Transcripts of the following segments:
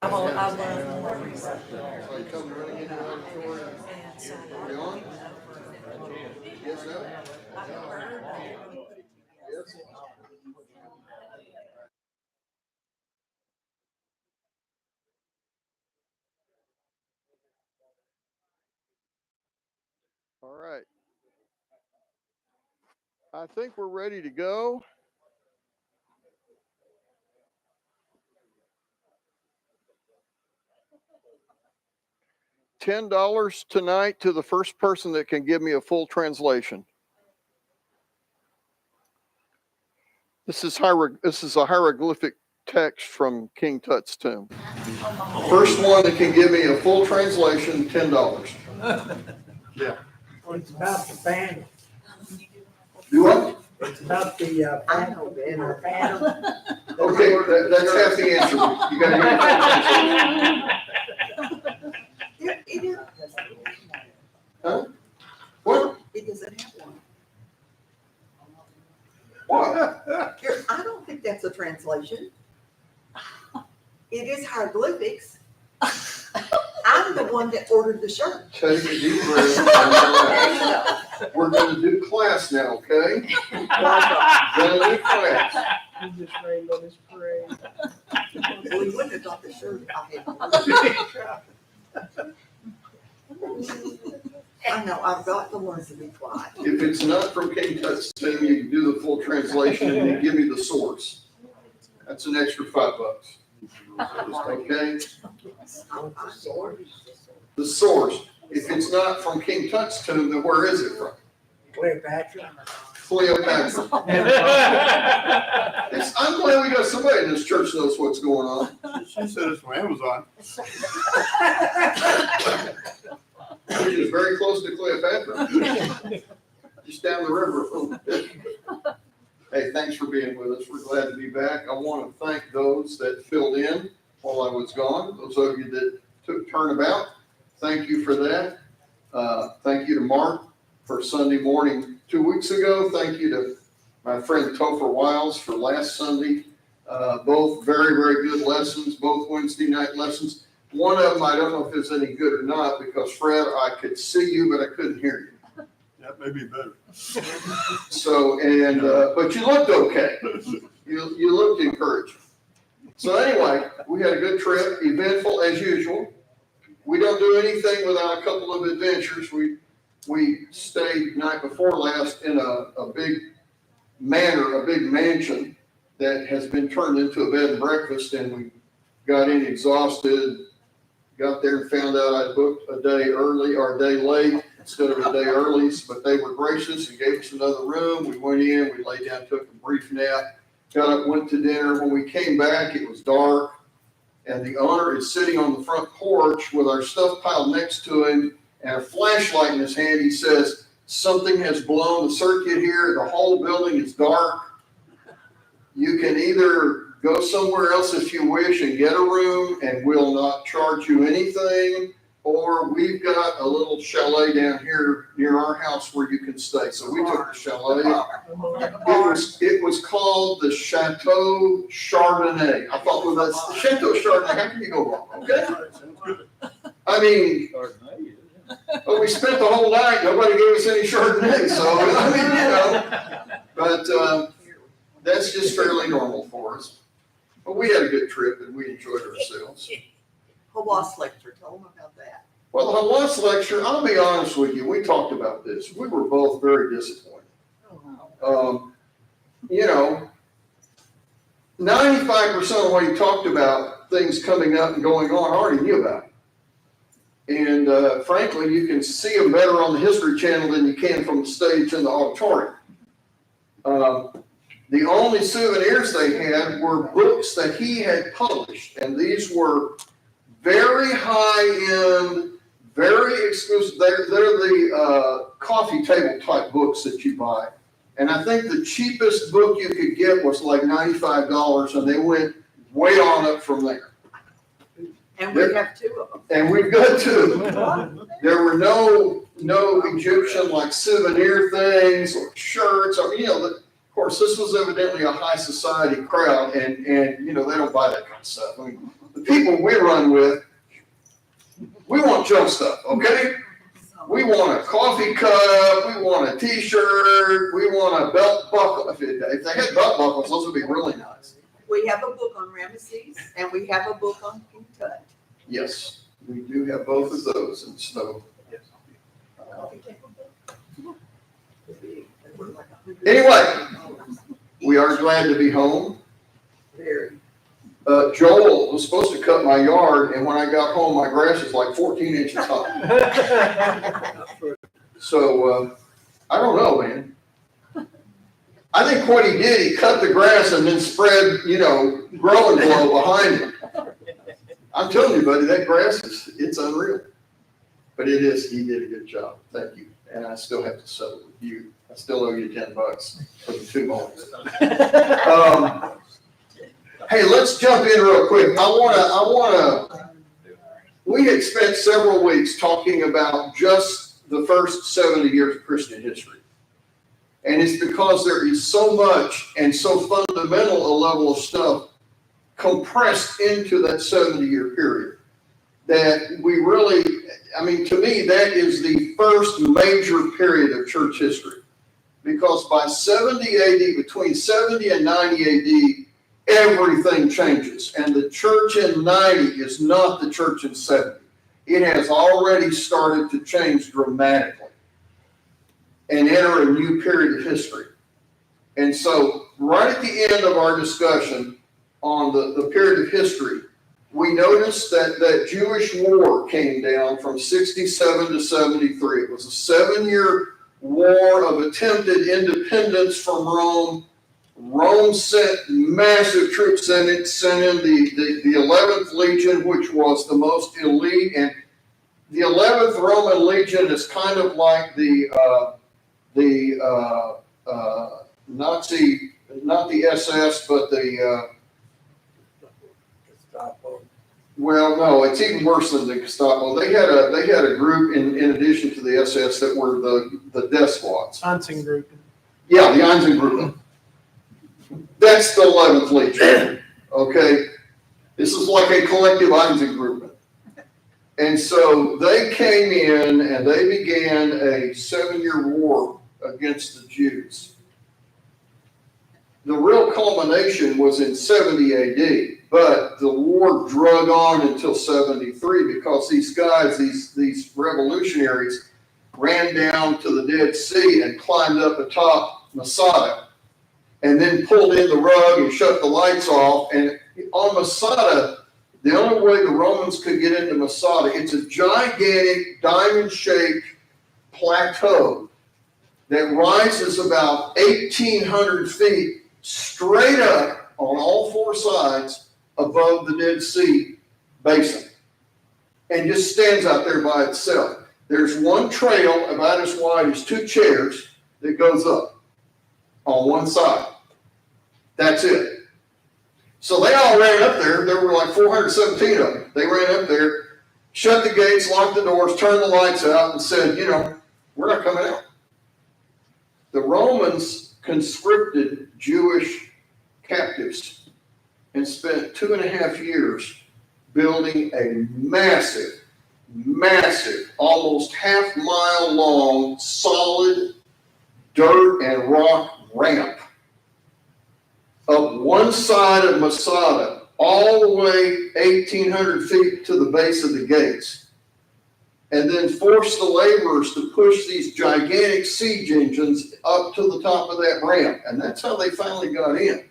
I love more research. Are you coming running into the auditorium? And so Are we on? Yes, no? I heard. Yes. All right. I think we're ready to go. $10 tonight to the first person that can give me a full translation. This is a hieroglyphic text from King Tut's tomb. First one that can give me a full translation, $10. Yeah. Well, it's about the panel. Do what? It's about the panel, the inner panel. Okay, that's half the answer. You gotta It is, Huh? What? it doesn't have one. What? Here, I don't think that's a translation. It is hieroglyphics. I'm the one that ordered the shirt. Take a deep breath. And relax. We're gonna do class now, okay? Gonna do class. You just rained on his parade. Well, he wouldn't have got the shirt if I had. I know, I've got to learn to be quiet. If it's not from King Tut's tomb, you can do the full translation and then give me the source. That's an extra $5. Okay? I'm sorry. The source. If it's not from King Tut's tomb, then where is it from? Cleopatra. Cleopatra. I'm glad we got somebody in this church knows what's going on. She said it's from Amazon. Which is very close to Cleopatra. Just down the river a little bit. Hey, thanks for being with us. We're glad to be back. I want to thank those that filled in while I was gone. Those of you that took turnabout, thank you for that. Thank you to Mark for Sunday morning 2 weeks ago. Thank you to my friend Topher Wiles for last Sunday. Both very, very good lessons, both Wednesday night lessons. One of them, I don't know if it's any good or not, because Fred, I could see you, but I couldn't hear you. That may be better. So, but you looked okay. You looked encouraging. So anyway, we had a good trip, eventful as usual. We don't do anything without a couple of adventures. We stayed night before last in a big manor, a big mansion that has been turned into a bed and breakfast, and we got in exhausted. Got there and found out I booked a day early or a day late instead of a day early, but they were gracious and gave us another room. We went in, we laid down, took a brief nap, got up, went to dinner. When we came back, it was dark, and the owner is sitting on the front porch with our stuff piled next to him and a flashlight in his hand. He says, "Something has blown the circuit here. The whole building is dark. You can either go somewhere else if you wish and get a room and we'll not charge you anything, or we've got a little chalet down here near our house where you can stay." So we took the chalet. It was called the Chateau Chardonnay. I thought, well, that's the Chateau Chardonnay. How can you go wrong? Okay. Sounds good. I mean, but we spent the whole night. Nobody gave us any Chardonnay. So, I mean, you know, but that's just fairly normal for us. But we had a good trip and we enjoyed ourselves. Hawass lecture, tell them about that. Well, the Hawass lecture, I'll be honest with you, we talked about this. We were both very disappointed. You know, 95% of what he talked about, things coming up and going on, I already knew about. And frankly, you can see them better on the History Channel than you can from the stage in the auditorium. The only souvenirs they had were books that he had published, and these were very high-end, very exclusive. They're the coffee table type books that you buy. And I think the cheapest book you could get was like $95, and they went way on up from there. And we have two of them. And we've got two. There were no Egyptian like souvenir things or shirts or, you know, of course, this was evidently a high society crowd, and you know, they don't buy that kind of stuff. I mean, the people we run with, we want junk stuff, okay? We want a coffee cup, we want a t-shirt, we want a belt buckle. If they had belt buckles, those would be really nice. We have a book on Ramesses and we have a book on Kentucky. Yes, we do have both of those, and so. Anyway, we are glad to be home. Very. Joel was supposed to cut my yard, and when I got home, my grass is like 14 inches high. So, I don't know, man. I think what he did, he cut the grass and then spread, growing glow behind him. I'm telling you, buddy, that grass it's unreal. But he did a good job. Thank you. And I still have to settle with you. I still owe you $10 for the 2 moments. Hey, let's jump in real quick. We had spent several weeks talking about just the first 70 years of Christian history. And it's because there is so much and so fundamental a level of stuff compressed into that 70-year period that we really, to me, that is the first major period of church history. Because by 70 AD, between 70 and 90 AD, everything changes. And the church in 90 is not the church in 70. It has already started to change dramatically and enter a new period of history. And so right at the end of our discussion on the period of history, we noticed that Jewish war came down from 67 to 73. It was a 7-year war of attempted independence from Rome. Rome sent massive troops in it, sent in the 11th Legion, which was the most elite. And the 11th Roman Legion is kind of like the Nazi, not the SS, but well, no, it's even worse than the Gestapo. They had a group in addition to the SS that were the death squads. Einsatzgruppen. Yeah, the Einsatzgruppen. That's the 11th Legion. Okay, this is like a collective Einsatzgruppen. And so they came in and they began a 7-year war against the Jews. The real culmination was in 70 AD. But the war drug on until 73 because these guys, these revolutionaries, ran down to the Dead Sea and climbed up atop Masada and then pulled in the rug and shut the lights off. And on Masada, the only way the Romans could get into Masada, it's a gigantic diamond-shaped plateau that rises about 1,800 feet straight up on all 4 sides above the Dead Sea basin and just stands out there by itself. There's one trail about as wide as 2 chairs that goes up on one side. That's it. So they all ran up there. There were like 417 of them. They ran up there, shut the gates, locked the doors, turned the lights out, and said, we're not coming out. The Romans conscripted Jewish captives and spent 2.5 years building a massive, almost half-mile long, solid dirt and rock ramp up one side of Masada, all the way 1,800 feet to the base of the gates, and then forced the laborers to push these gigantic siege engines up to the top of that ramp. And that's how they finally got in.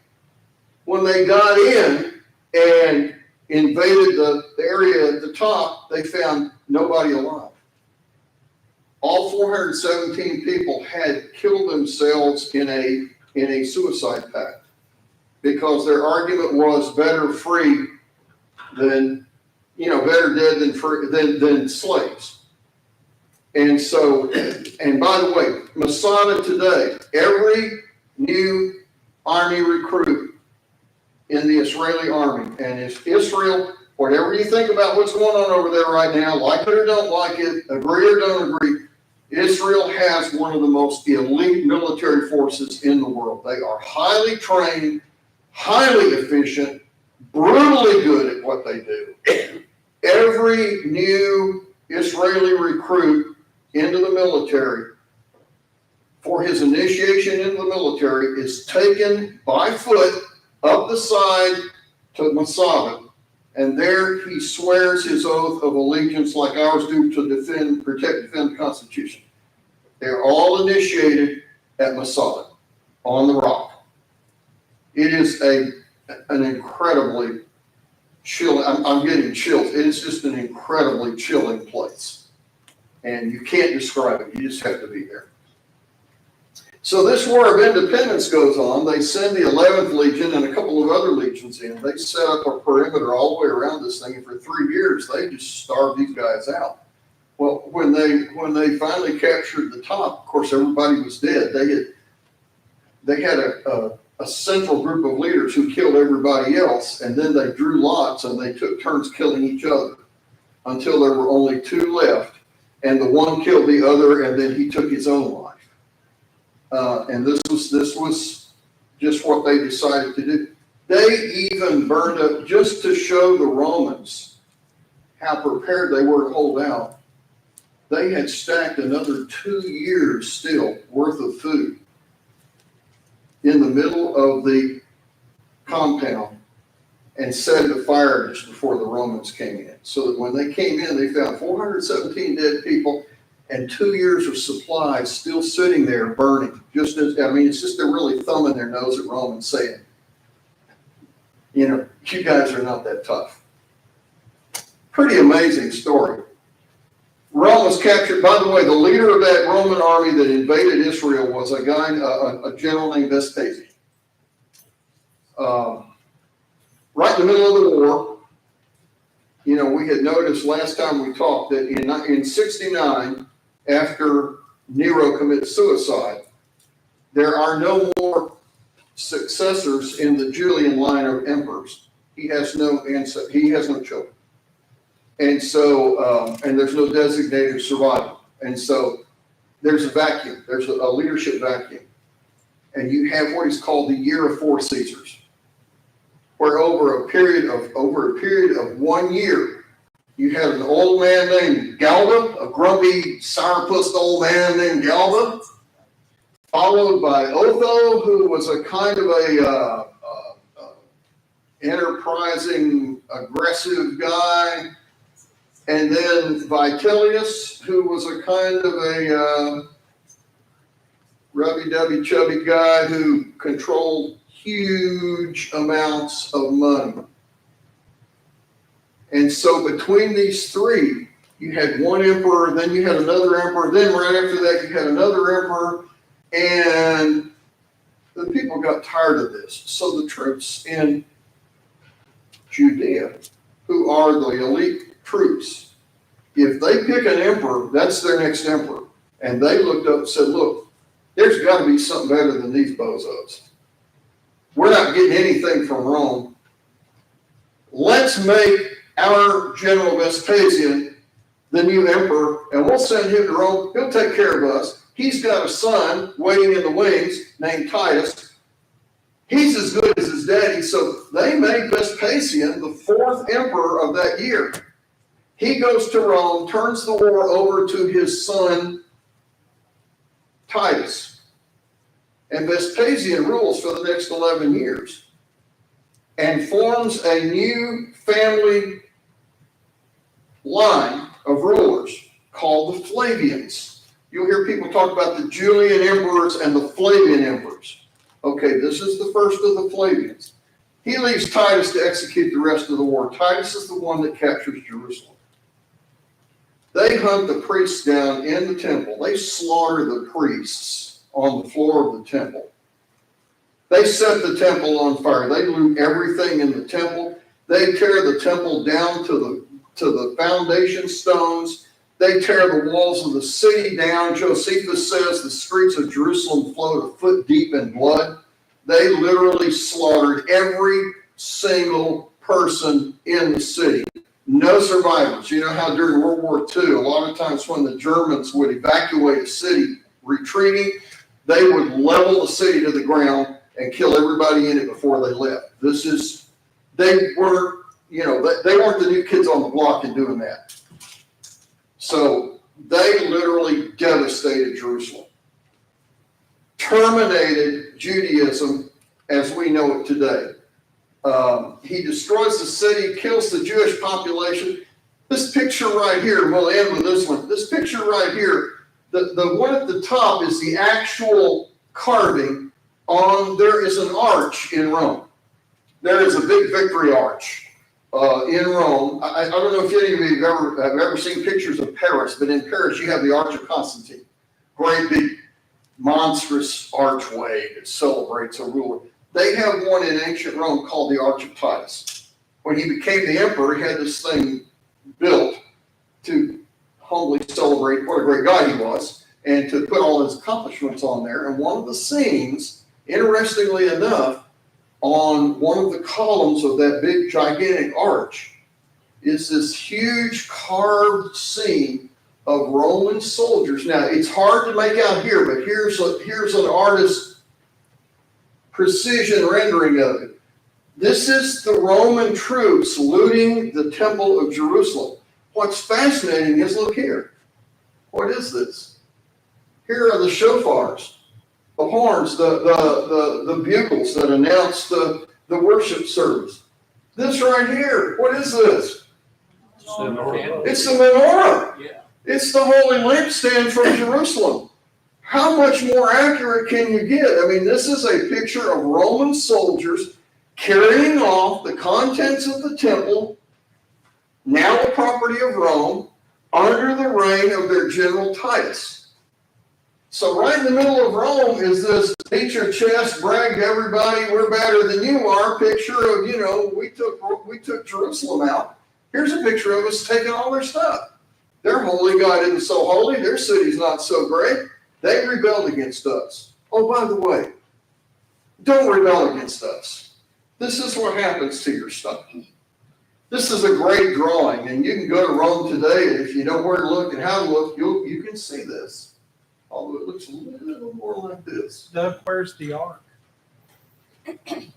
When they got in and invaded the area at the top, they found nobody alive. All 417 people had killed themselves in a suicide pact because their argument was better free than, better dead than free than slaves. And so, and by the way, Masada today, every new army recruit in the Israeli army, and if Israel, whatever you think about what's going on over there right now, like it or don't like it, agree or don't agree, Israel has one of the most elite military forces in the world. They are highly trained, highly efficient, brutally good at what they do. Every new Israeli recruit into the military, for his initiation into the military, is taken by foot up the side to Masada, and there he swears his oath of allegiance like ours do to defend, protect, defend the Constitution. They're all initiated at Masada on the rock. It is an incredibly chilling, I'm getting chills. It is just an incredibly chilling place. And you can't describe it. You just have to be there. So this War of Independence goes on. They send the 11th Legion and a couple of other legions in. They set up a perimeter all the way around this thing. And for 3 years, they just starved these guys out. Well, when they finally captured the top, of course, everybody was dead. They had a central group of leaders who killed everybody else, and then they drew lots and they took turns killing each other until there were only 2 left, and the one killed the other, and then he took his own life. And this was just what they decided to do. They even burned up, just to show the Romans how prepared they were to hold out. They had stacked another 2 years still worth of food in the middle of the compound and set it afire just before the Romans came in. So that when they came in, they found 417 dead people and 2 years of supplies still sitting there burning. Just as, I mean, it's just they're really thumbing their nose at Rome and saying, you know, you guys are not that tough. Pretty amazing story. Rome was captured. By the way, the leader of that Roman army that invaded Israel was a guy, a general named Vespasian. Right in the middle of the war, you know, we had noticed last time we talked that in 69, after Nero commits suicide, there are no more successors in the Julian line of emperors. He has no ancestor. He has no children. And so, and there's no designated survivor. And so there's a vacuum. There's a leadership vacuum. And you have what is called the year of 4 Caesars, where over a period of 1 year, you had an old man named Galba, a grumpy, sourpuss old man named Galba, followed by Otho, who was a kind of a enterprising, aggressive guy. And then Vitellius, who was a kind of a rubby-dubby, chubby guy who controlled huge amounts of money. And so between these 3, you had one emperor, then you had another emperor, then right after that you had another emperor, and the people got tired of this. So the troops in Judea, who are the elite troops, if they pick an emperor, that's their next emperor. And they looked up and said, look, there's got to be something better than these bozos. We're not getting anything from Rome. Let's make our General Vespasian the new emperor, and we'll send him to Rome. He'll take care of us. He's got a son waiting in the wings named Titus. He's as good as his daddy. So they made Vespasian the 4th emperor of that year. He goes to Rome, turns the war over to his son, Titus. And Vespasian rules for the next 11 years and forms a new family line of rulers called the Flavians. You'll hear people talk about the Julian emperors and the Flavian emperors. Okay, this is the first of the Flavians. He leaves Titus to execute the rest of the war. Titus is the one that captures Jerusalem. They hunt the priests down in the temple. They slaughter the priests on the floor of the temple. They set the temple on fire. They loot everything in the temple. They tear the temple down to the foundation stones. They tear the walls of the city down. Josephus says the streets of Jerusalem flowed a foot deep in blood. They literally slaughtered every single person in the city. No survivors. You know how during World War II, a lot of times when the Germans would evacuate a city retreating, they would level the city to the ground and kill everybody in it before they left. They were, they weren't the new kids on the block in doing that. So they literally devastated Jerusalem, terminated Judaism as we know it today. He destroys the city, kills the Jewish population. This picture right here, we'll end with this one. This picture right here, the one at the top is the actual carving on, there is an arch in Rome. There is a big victory arch in Rome. I don't know if any of you have ever seen pictures of Paris, but in Paris you have the Arch of Constantine. Great big monstrous archway that celebrates a ruler. They have one in ancient Rome called the Arch of Titus. When he became the emperor, he had this thing built to humbly celebrate what a great guy he was and to put all his accomplishments on there. And one of the scenes, interestingly enough, on one of the columns of that big gigantic arch is this huge carved scene of Roman soldiers. Now, it's hard to make out here, but here's an artist's precision rendering of it. This is the Roman troops looting the Temple of Jerusalem. What's fascinating is, look here. What is this? Here are the shofars, the horns, the bugles that announce the worship service. This right here, what is this? It's the menorah. Yeah. It's the holy lampstand from Jerusalem. How much more accurate can you get? I mean, this is a picture of Roman soldiers carrying off the contents of the temple, now the property of Rome, under the reign of their general Titus. So right in the middle of Rome is this beat your chest, brag to everybody, we're better than you are, picture of, we took Jerusalem out. Here's a picture of us taking all their stuff. Their holy God isn't so holy, their city's not so great. They rebelled against us. Oh, by the way, don't rebel against us. This is what happens to your stuff. This is a great drawing, and you can go to Rome today, and if you know where to look and how to look, you can see this. Although it looks a little more like this. Doug, where's the ark?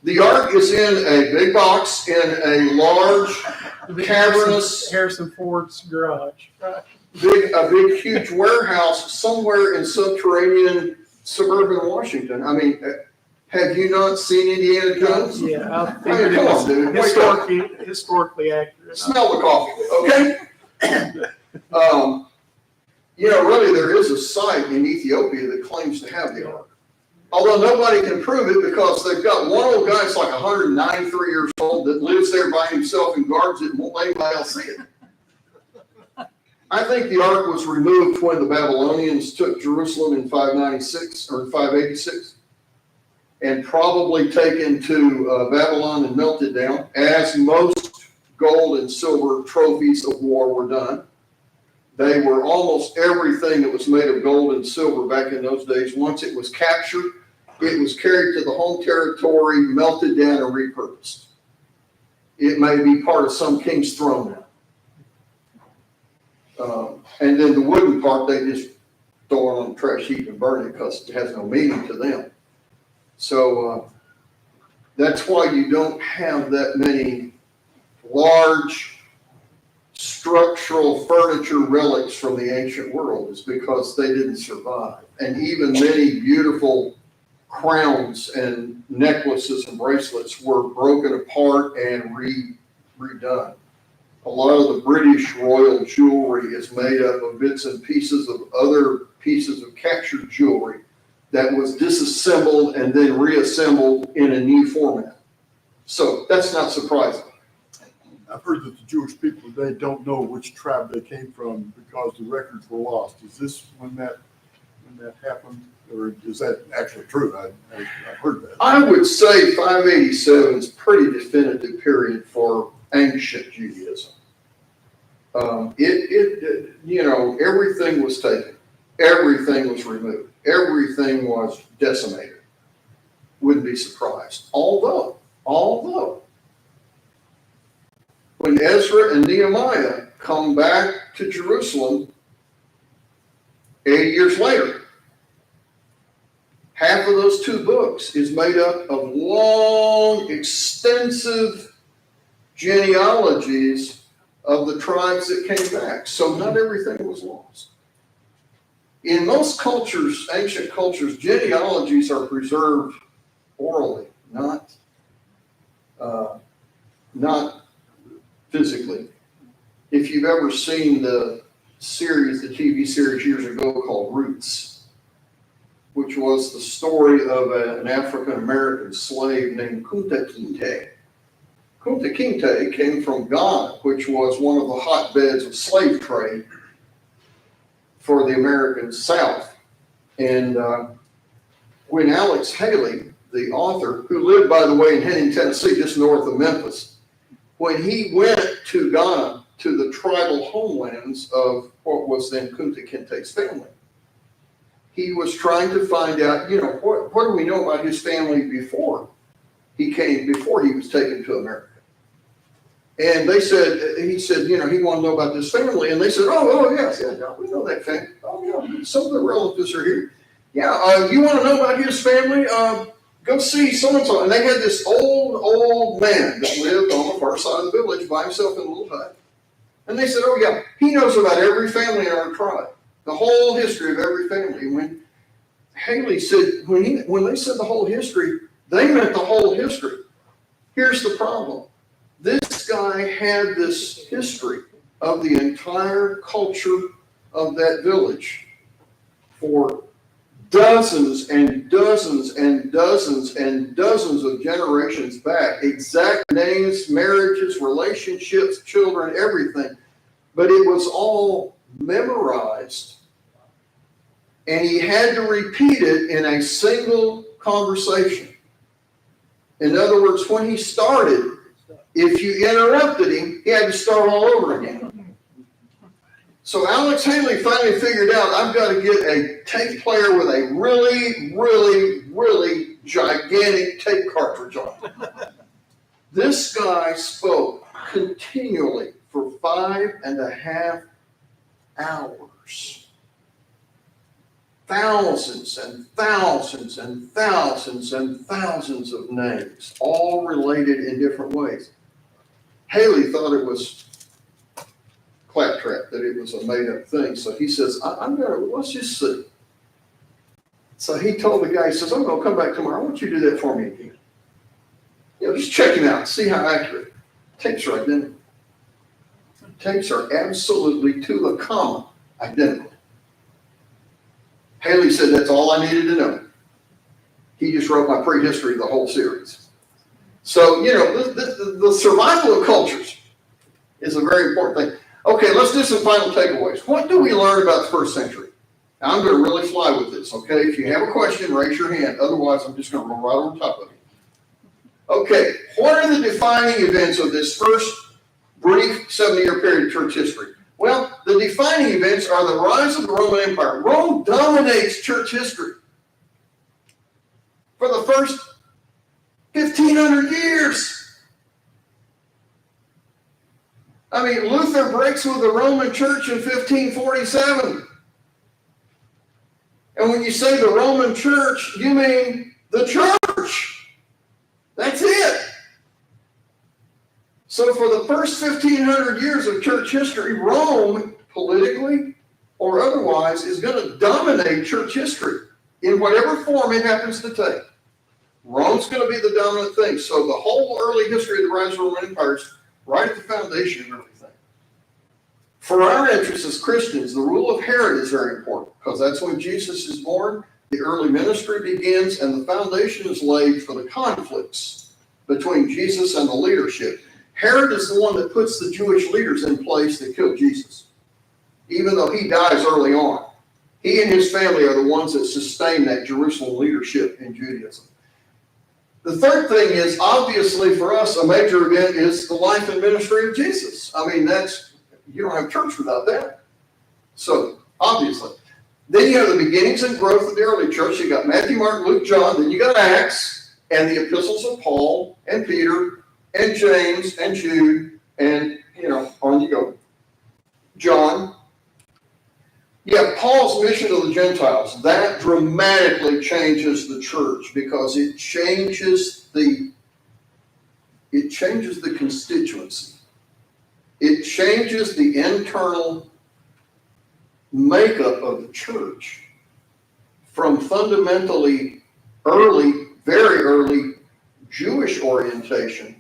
The ark is in a big box in a large, cavernous, Harrison Ford's garage. Right. a big, huge warehouse somewhere in subterranean suburban Washington. I mean, have you not seen Indiana Jones? Yeah, I I mean, figured it come on, was dude. Wake up. historically accurate. Smell the coffee, okay? Really, there is a site in Ethiopia that claims to have the ark. Although nobody can prove it because they've got one old guy that's like 193 years old that lives there by himself and guards it and won't let anybody else see it. I think the ark was removed when the Babylonians took Jerusalem in 596 or 586 and probably taken to Babylon and melted down, as most gold and silver trophies of war were done. They were almost everything that was made of gold and silver back in those days. Once it was captured, it was carried to the home territory, melted down, and repurposed. It may be part of some king's throne now. And then the wooden part, they just throw it on the trash heap and burn it because it has no meaning to them. So that's why you don't have that many large structural furniture relics from the ancient world, is because they didn't survive. And even many beautiful crowns and necklaces and bracelets were broken apart and redone. A lot of the British royal jewelry is made up of bits and pieces of other pieces of captured jewelry that was disassembled and then reassembled in a new format. So that's not surprising. I've heard that the Jewish people, they don't know which tribe they came from because the records were lost. Is this when that happened, or is that actually true? I've heard that. I would say 587 is pretty definitive period for ancient Judaism. Everything was taken. Everything was removed. Everything was decimated. Wouldn't be surprised. Although, when Ezra and Nehemiah come back to Jerusalem 80 years later, half of those two books is made up of long, extensive genealogies of the tribes that came back. So not everything was lost. In most cultures, ancient cultures, genealogies are preserved orally, not physically. If you've ever seen the TV series years ago called Roots, which was the story of an African-American slave named Kunta Kinte. Kunta Kinte came from Ghana, which was one of the hotbeds of slave trade for the American South. And when Alex Haley, the author, who lived, by the way, in Henning, Tennessee, just north of Memphis, when he went to Ghana, to the tribal homelands of what was then Kunta Kinte's family, he was trying to find out, what do we know about his family before he was taken to America? And he said, he wanted to know about this family. And they said, yes, we know that family. Oh, yeah, some of the relatives are here. Yeah, you want to know about his family? Go see so-and-so. And they had this old man that lived on the far side of the village by himself in a little hut. And they said, oh, yeah, he knows about every family in our tribe, the whole history of every family. And when Haley said, when they said the whole history, they meant the whole history. Here's the problem. This guy had this history of the entire culture of that village for dozens and dozens and dozens and dozens of generations back. Exact names, marriages, relationships, children, everything. But it was all memorized. And he had to repeat it in a single conversation. In other words, when he started, if you interrupted him, he had to start all over again. So Alex Haley finally figured out, I've got to get a tape player with a really, really, really gigantic tape cartridge on it. This guy spoke continually for 5.5 hours. Thousands and thousands and thousands and thousands of names, all related in different ways. Haley thought it was claptrap, that it was a made-up thing. So he says, let's just see. So he told the guy, he says, I'm going to come back tomorrow. I want you to do that for me again. Just check him out, see how accurate. Tapes are identical. Tapes are absolutely to the comma identical. Haley said, that's all I needed to know. He just wrote my prehistory of the whole series. So, the survival of cultures is a very important thing. Okay, let's do some final takeaways. What do we learn about the first century? Now, I'm going to really fly with this, okay? If you have a question, raise your hand. Otherwise, I'm just going to roll right on top of it. Okay, what are the defining events of this first brief 70-year period of church history? Well, the defining events are the rise of the Roman Empire. Rome dominates church history for the first 1,500 years. I mean, Luther breaks with the Roman Church in 1547. And when you say the Roman Church, you mean the church. That's it. So for the first 1,500 years of church history, Rome, politically or otherwise, is going to dominate church history in whatever form it happens to take. Rome's going to be the dominant thing. So the whole early history of the rise of the Roman Empire is right at the foundation of everything. For our interests as Christians, the rule of Herod is very important because that's when Jesus is born, the early ministry begins, and the foundation is laid for the conflicts between Jesus and the leadership. Herod is the one that puts the Jewish leaders in place that killed Jesus, even though he dies early on. He and his family are the ones that sustain that Jerusalem leadership in Judaism. The third thing is, obviously for us, a major event is the life and ministry of Jesus. I mean, you don't have church without that. So, obviously. Then you have the beginnings and growth of the early church. You got Matthew, Mark, Luke, John. Then you got Acts and the epistles of Paul and Peter and James and Jude and, on you go. John. You have Paul's mission to the Gentiles. That dramatically changes the church because it changes the it changes the constituency. It changes the internal makeup of the church from fundamentally early, very early Jewish orientation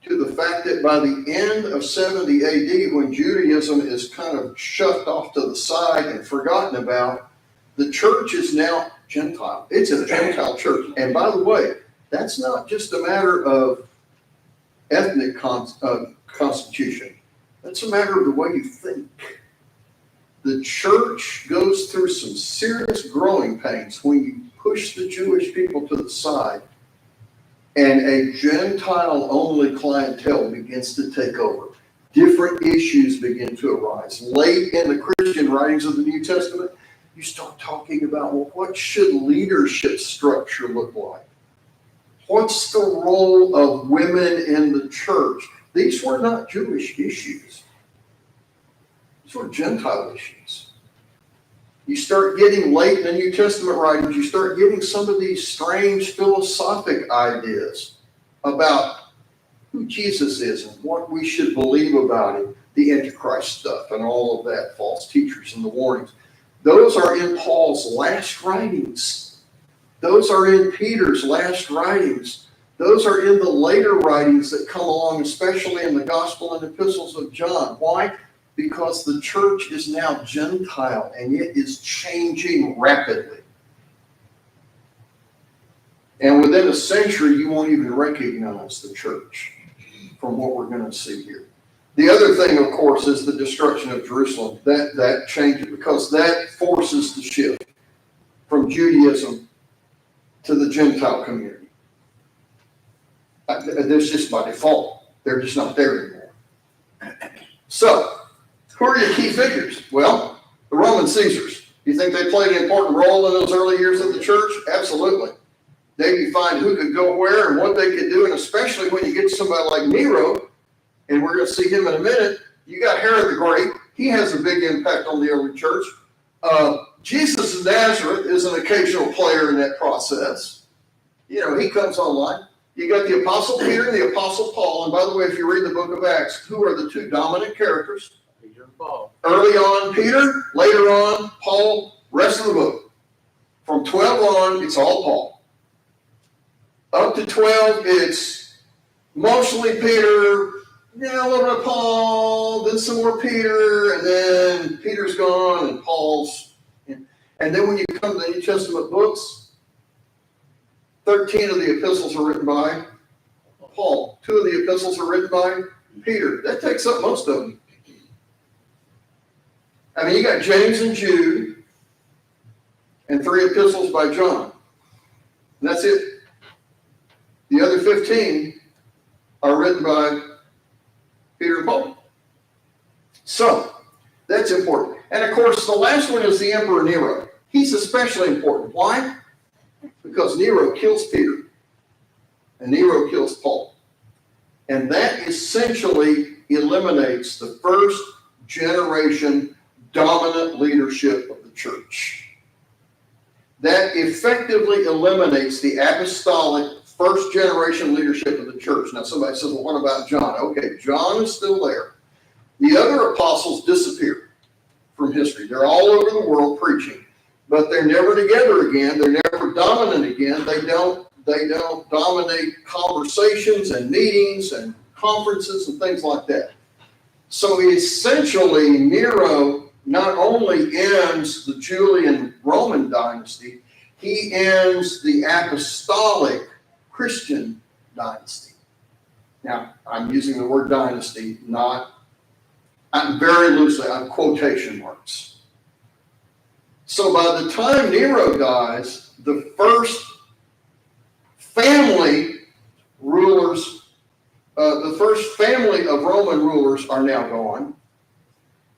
to the fact that by the end of 70 AD, when Judaism is kind of shoved off to the side and forgotten about, the church is now Gentile. It's a Gentile church. And by the way, that's not just a matter of ethnic constitution. That's a matter of the way you think. The church goes through some serious growing pains when you push the Jewish people to the side and a Gentile-only clientele begins to take over. Different issues begin to arise. Late in the Christian writings of the New Testament, you start talking about, well, what should leadership structure look like? What's the role of women in the church? These were not Jewish issues. These were Gentile issues. You start getting late in the New Testament writings, you start getting some of these strange philosophic ideas about who Jesus is and what we should believe about him, the Antichrist stuff and all of that, false teachers and the warnings. Those are in Paul's last writings. Those are in Peter's last writings. Those are in the later writings that come along, especially in the Gospel and Epistles of John. Why? Because the church is now Gentile and it is changing rapidly. And within a century, you won't even recognize the church from what we're going to see here. The other thing, of course, is the destruction of Jerusalem. That changes because that forces the shift from Judaism to the Gentile community. That's just by default. They're just not there anymore. So, who are your key figures? Well, the Roman Caesars. Do you think they played an important role in those early years of the church? Absolutely. They defined who could go where and what they could do, and especially when you get somebody like Nero, and we're going to see him in a minute, you got Herod the Great. He has a big impact on the early church. Jesus of Nazareth is an occasional player in that process. You know, he comes online. You got the Apostle Peter and the Apostle Paul. And by the way, if you read the book of Acts, who are the two dominant characters? Peter and Paul. Early on, Peter. Later on, Paul. Rest of the book. From 12 on, it's all Paul. Up to 12, it's mostly Peter, a little bit of Paul, then some more Peter, and then Peter's gone and Paul's. And then when you come to the New Testament books, 13 of the epistles are written by Paul. 2 of the epistles are written by Peter. That takes up most of them. I mean, you got James and Jude and 3 epistles by John. And that's it. The other 15 are written by Peter and Paul. So, that's important. And of course, the last one is the Emperor Nero. He's especially important. Why? Because Nero kills Peter. And Nero kills Paul. And that essentially eliminates the first generation dominant leadership of the church. That effectively eliminates the apostolic first generation leadership of the church. Now somebody says, well, what about John? Okay, John is still there. The other apostles disappear from history. They're all over the world preaching, but they're never together again. They're never dominant again. They don't dominate conversations and meetings and conferences and things like that. So essentially, Nero not only ends the Julian Roman dynasty, he ends the apostolic Christian dynasty. Now, I'm using the word dynasty, I'm very loosely, I'm quotation marks. So by the time Nero dies, the first family rulers, the first family of Roman rulers are now gone,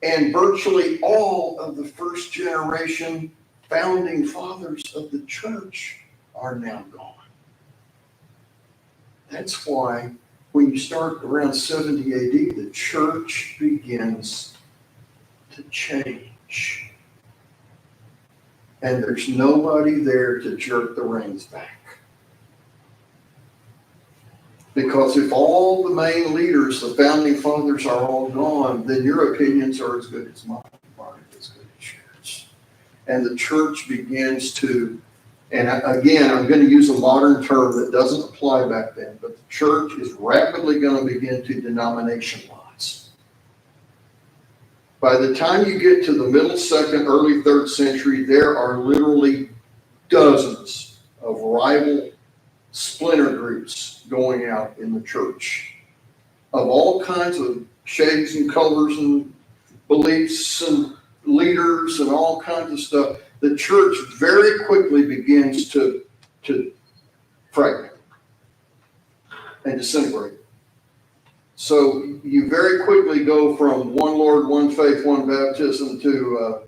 and virtually all of the first generation founding fathers of the church are now gone. That's why when you start around 70 AD, the church begins to change. And there's nobody there to jerk the reins back. Because if all the main leaders, the founding fathers are all gone, then your opinions are as good as mine, mine as good as yours. And the church begins to, and again, I'm going to use a modern term that doesn't apply back then, but the church is rapidly going to begin to denominationalize. By the time you get to the middle second, early third century, there are literally dozens of rival splinter groups going out in the church of all kinds of shades and colors and beliefs and leaders and all kinds of stuff. The church very quickly begins to fragment and disintegrate. So you very quickly go from one Lord, one faith, one baptism to,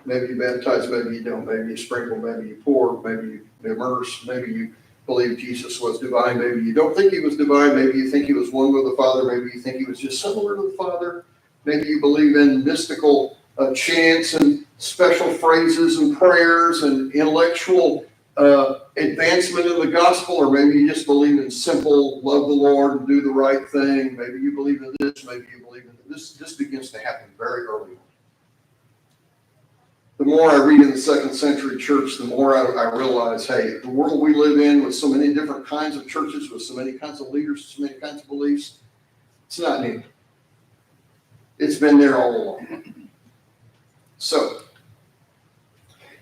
maybe you baptize, maybe you don't, maybe you sprinkle, maybe you pour, maybe you immerse, maybe you believe Jesus was divine, maybe you don't think he was divine, maybe you think he was one with the Father, maybe you think he was just similar to the Father, maybe you believe in mystical chants and special phrases and prayers and intellectual advancement in the gospel, or maybe you just believe in simple love the Lord and do the right thing, maybe you believe in this, maybe you believe in this. This begins to happen very early on. The more I read in the second century church, the more I realize, hey, the world we live in with so many different kinds of churches, with so many kinds of leaders, so many kinds of beliefs, it's not new. It's been there all along. So,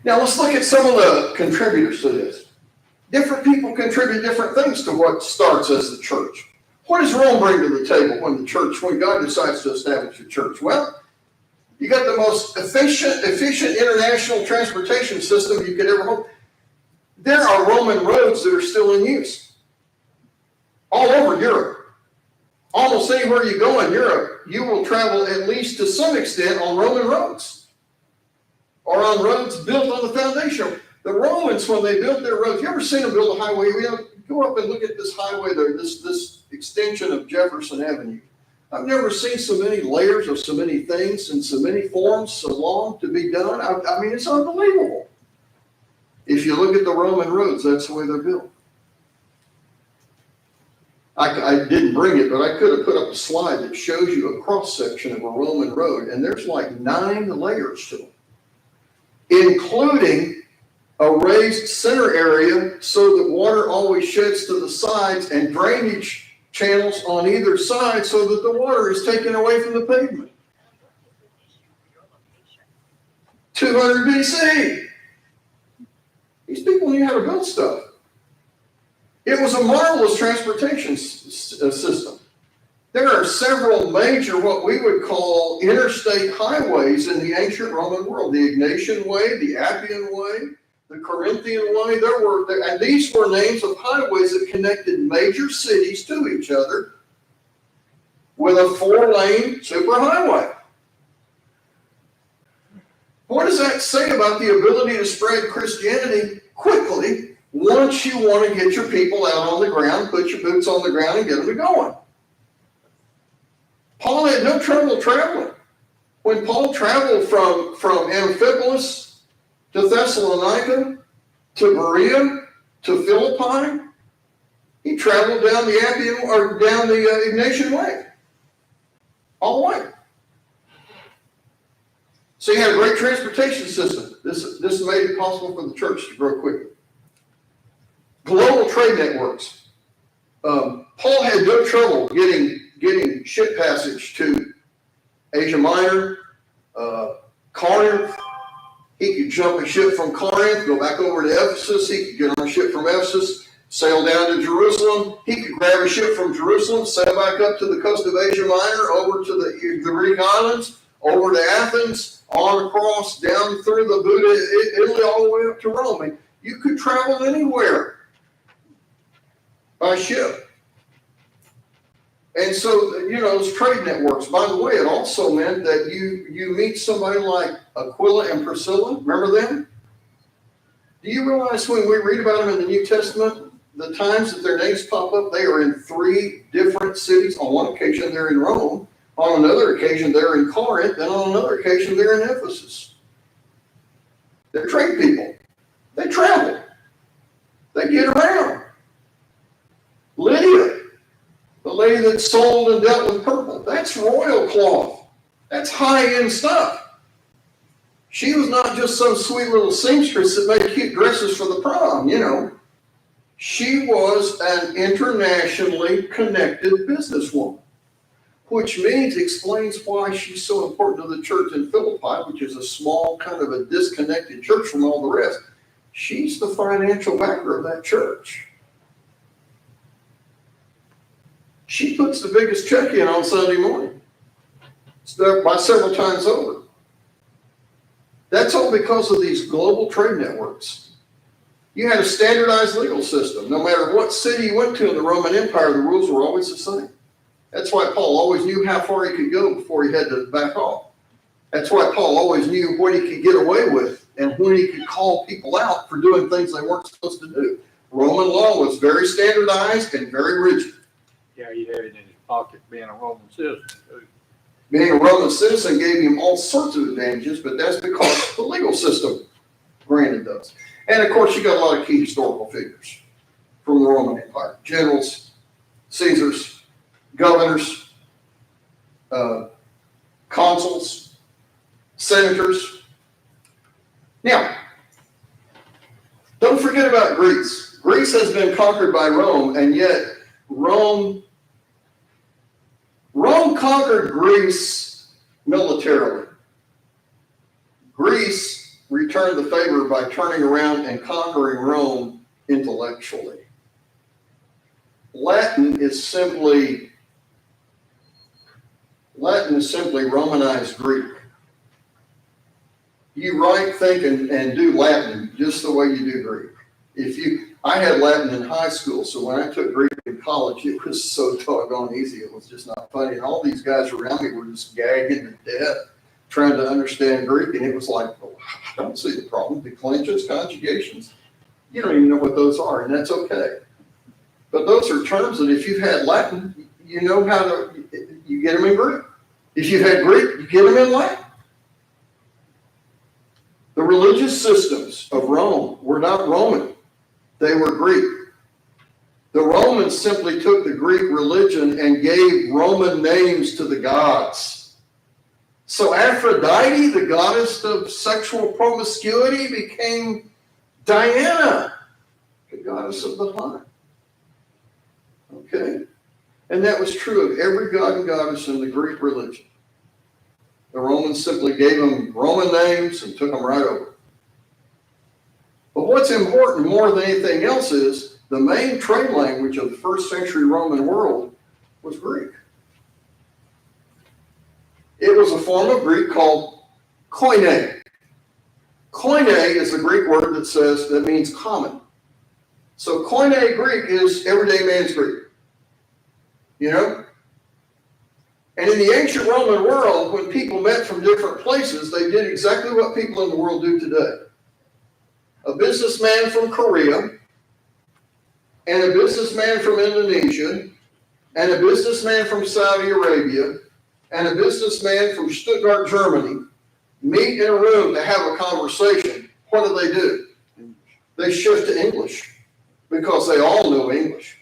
now let's look at some of the contributors to this. Different people contribute different things to what starts as the church. What does Rome bring to the table when God decides to establish a church? Well, you got the most efficient international transportation system you could ever hope. There are Roman roads that are still in use all over Europe. Almost anywhere you go in Europe, you will travel at least to some extent on Roman roads or on roads built on the foundation. The Romans, when they built their roads, you ever seen them build a highway? Go up and look at this highway there, this extension of Jefferson Avenue. I've never seen so many layers of so many things and so many forms so long to be done. I mean, it's unbelievable. If you look at the Roman roads, that's the way they're built. I didn't bring it, but I could have put up a slide that shows you a cross-section of a Roman road, and there's like 9 layers to them, including a raised center area so that water always sheds to the sides and drainage channels on either side so that the water is taken away from the pavement. 200 BC. These people knew how to build stuff. It was a marvelous transportation system. There are several major, what we would call interstate highways in the ancient Roman world. The Egnatian Way, the Appian Way, the Corinthian Way. And these were names of highways that connected major cities to each other with a 4-lane superhighway. What does that say about the ability to spread Christianity quickly once you want to get your people out on the ground, put your boots on the ground, and get them to going? Paul had no trouble traveling. When Paul traveled from Amphipolis to Thessalonica, to Berea, to Philippi, he traveled down the Appian or down the Egnatian Way, all the way. So he had a great transportation system. This made it possible for the church to grow quickly. Global trade networks. Paul had no trouble getting ship passage to Asia Minor, Corinth. He could jump a ship from Corinth, go back over to Ephesus. He could get on a ship from Ephesus, sail down to Jerusalem. He could grab a ship from Jerusalem, sail back up to the coast of Asia Minor, over to the Greek islands, over to Athens, on across, down through the Buddha, Italy, all the way up to Rome. And you could travel anywhere by ship. And so, those trade networks, by the way, it also meant that you meet somebody like Aquila and Priscilla. Remember them? Do you realize when we read about them in the New Testament, the times that their names pop up, they are in 3 different cities. On one occasion, they're in Rome. On another occasion, they're in Corinth. And on another occasion, they're in Ephesus. They're trade people. They travel. They get around. lady that sold and dealt with purple. That's royal cloth. That's high-end stuff. She was not just some sweet little seamstress that made cute dresses for the prom, you know. She was an internationally connected businesswoman, which explains why she's so important to the church in Philippi, which is a small, kind of a disconnected church from all the rest. She's the financial backer of that church. She puts the biggest check in on Sunday morning. It's done by several times over. That's all because of these global trade networks. You had a standardized legal system. No matter what city you went to in the Roman Empire, the rules were always the same. That's why Paul always knew how far he could go before he had to back off. That's why Paul always knew what he could get away with and when he could call people out for doing things they weren't supposed to do. Roman law was very standardized and very rigid. Yeah, he had it in his pocket being a Roman citizen too. Being a Roman citizen gave him all sorts of advantages, but that's because the legal system granted those. And of course, you got a lot of key historical figures from the Roman Empire. Generals, Caesars, governors, consuls, senators. Now, don't forget about Greece. Greece has been conquered by Rome, and yet Rome conquered Greece militarily. Greece returned the favor by turning around and conquering Rome intellectually. Latin is simply Romanized Greek. You write, think, and do Latin just the way you do Greek. I had Latin in high school, so when I took Greek in college, it was so doggone easy. It was just not funny. And all these guys around me were just gagging to death trying to understand Greek. And it was like, oh, I don't see the problem. Declensions, conjugations. You don't even know what those are, and that's okay. But those are terms that if you've had Latin, you know how to, you get them in Greek. If you've had Greek, you get them in Latin. The religious systems of Rome were not Roman. They were Greek. The Romans simply took the Greek religion and gave Roman names to the gods. So Aphrodite, the goddess of sexual promiscuity, became Diana, the goddess of the hunt. Okay? And that was true of every god and goddess in the Greek religion. The Romans simply gave them Roman names and took them right over. But what's important more than anything else is the main trade language of the first century Roman world was Greek. It was a form of Greek called koine. Koine is the Greek word that means common. So koine Greek is everyday man's Greek. You know? And in the ancient Roman world, when people met from different places, they did exactly what people in the world do today. A businessman from Korea, and a businessman from Indonesia, and a businessman from Saudi Arabia, and a businessman from Stuttgart, Germany, meet in a room to have a conversation. What do? They shift to English because they all know English.